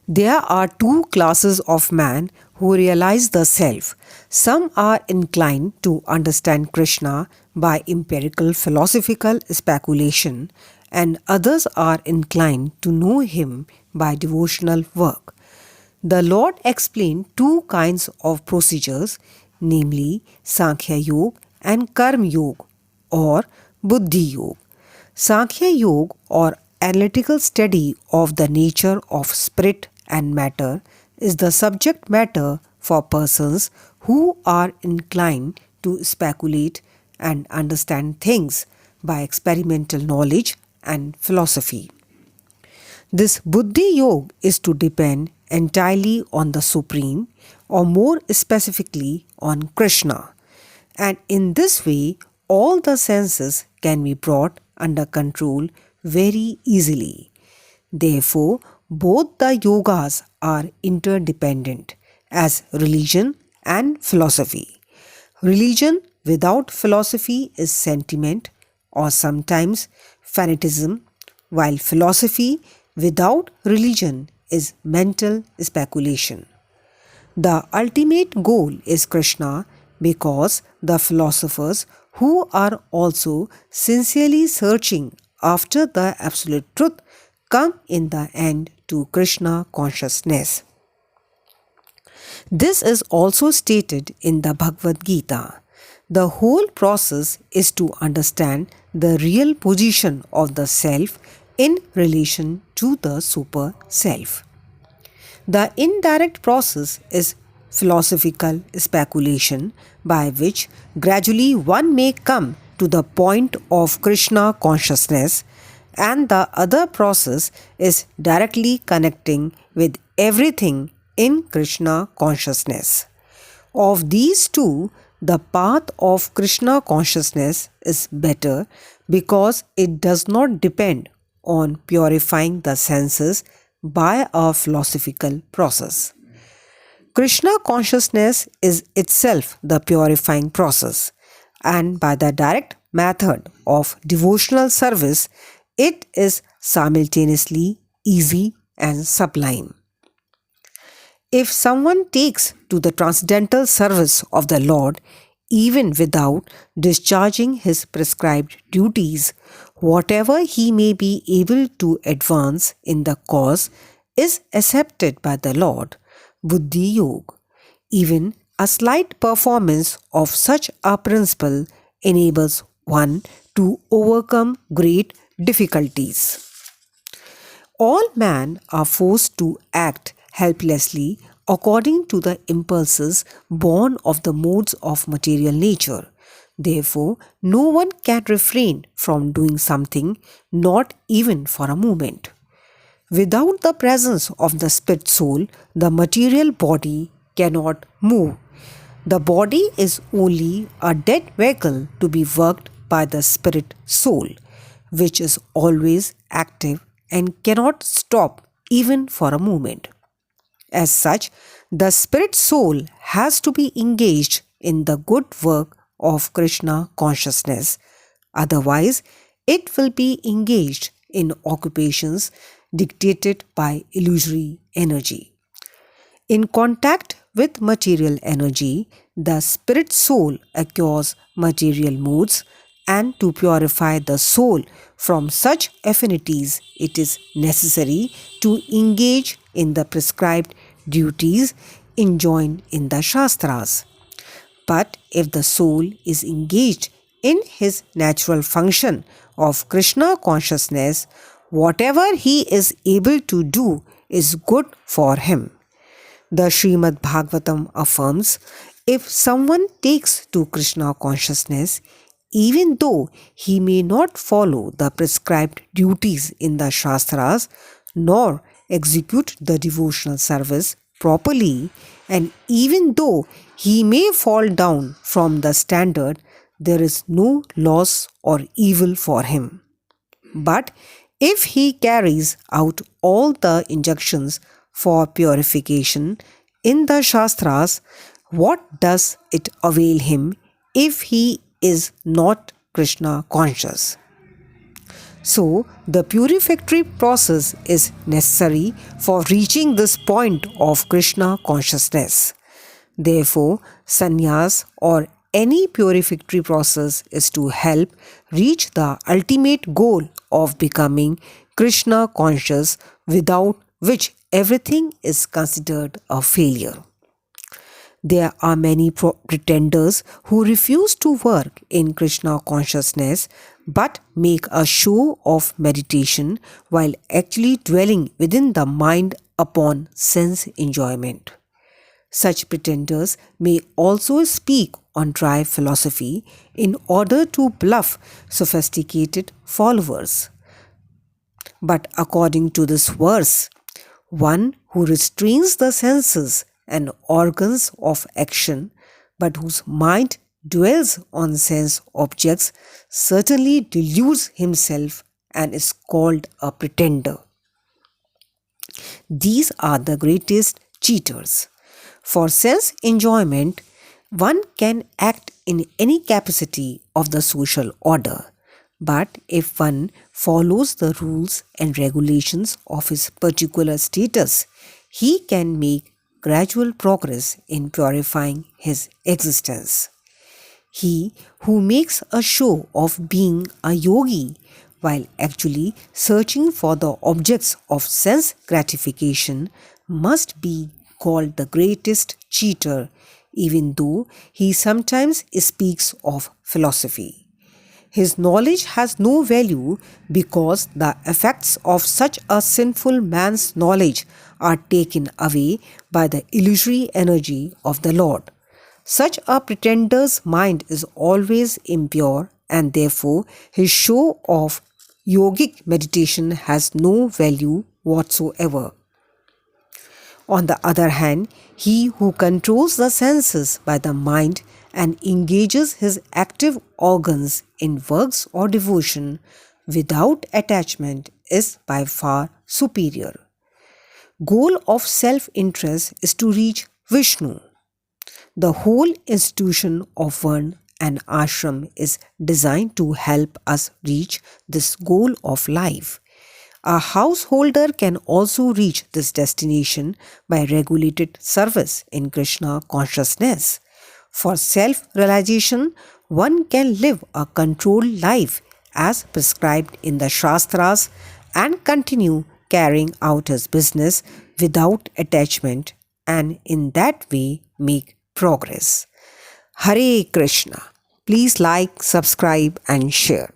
There are two classes of man who realize the self. Some are inclined to understand Krishna by empirical philosophical speculation, and others are inclined to know him by devotional work. The Lord explained two kinds of procedures, namely Sankhya Yoga and Karma Yoga or Buddhi Yoga. Sankhya Yoga or analytical study of the nature of spirit and matter is the subject matter for persons who are inclined to speculate and understand things by experimental knowledge and philosophy. This Buddhi Yoga is to depend entirely on the Supreme, or more specifically on Krishna, and in this way all the senses can be brought under control very easily. Therefore, both the yogas are interdependent as religion and philosophy. Religion without philosophy is sentiment or sometimes fanaticism, while philosophy without religion is mental speculation. The ultimate goal is Krishna because the philosophers who are also sincerely searching after the absolute truth come in the end to Krishna consciousness. This is also stated in the Bhagavad Gita. The whole process is to understand the real position of the self in relation to the super self. The indirect process is philosophical speculation by which gradually one may come to the point of Krishna consciousness, and the other process is directly connecting with everything in Krishna consciousness. Of these two, the path of Krishna consciousness is better because it does not depend on purifying the senses by a philosophical process. Krishna consciousness is itself the purifying process, and by the direct method of devotional service, it is simultaneously easy and sublime. If someone takes to the transcendental service of the Lord, even without discharging his prescribed duties, whatever he may be able to advance in the cause is accepted by the Lord, Buddhi Yoga. Even a slight performance of such a principle enables one to overcome great difficulties. All men are forced to act helplessly according to the impulses born of the modes of material nature. Therefore, no one can refrain from doing something, not even for a moment. Without the presence of the spirit soul, the material body cannot move. The body is only a dead vehicle to be worked by the spirit soul, which is always active and cannot stop even for a moment. As such, the spirit soul has to be engaged in the good work of Krishna consciousness. Otherwise, it will be engaged in occupations dictated by illusory energy. In contact with material energy, the spirit soul acquires material moods, and to purify the soul from such affinities, it is necessary to engage in the prescribed duties enjoined in the Shastras. But if the soul is engaged in his natural function of Krishna consciousness, whatever he is able to do is good for him. The Srimad Bhagavatam affirms, if someone takes to Krishna consciousness, even though he may not follow the prescribed duties in the Shastras, nor execute the devotional service properly, and even though he may fall down from the standard, there is no loss or evil for him. But if he carries out all the injunctions for purification in the Shastras, what does it avail him if he is not Krishna conscious? So, the purificatory process is necessary for reaching this point of Krishna consciousness. Therefore, sannyas or any purificatory process is to help reach the ultimate goal of becoming Krishna conscious, without which everything is considered a failure. There are many pretenders who refuse to work in Krishna consciousness but make a show of meditation while actually dwelling within the mind upon sense enjoyment. Such pretenders may also speak on dry philosophy in order to bluff sophisticated followers. But according to this verse, one who restrains the senses and organs of action, but whose mind dwells on sense objects, certainly deludes himself and is called a pretender. These are the greatest cheaters. For sense enjoyment, one can act in any capacity of the social order. But if one follows the rules and regulations of his particular status, he can make gradual progress in purifying his existence. He who makes a show of being a yogi while actually searching for the objects of sense gratification must be called the greatest cheater, even though he sometimes speaks of philosophy. His knowledge has no value because the effects of such a sinful man's knowledge are taken away by the illusory energy of the Lord. Such a pretender's mind is always impure, and therefore his show of yogic meditation has no value whatsoever. On the other hand, he who controls the senses by the mind and engages his active organs in works or devotion without attachment is by far superior. Goal of self-interest is to reach Vishnu. The whole institution of Varna and ashram is designed to help us reach this goal of life. A householder can also reach this destination by regulated service in Krishna consciousness. For self-realization, one can live a controlled life as prescribed in the Shastras and continue carrying out his business without attachment, and in that way make progress. Hare Krishna. Please like, subscribe and share.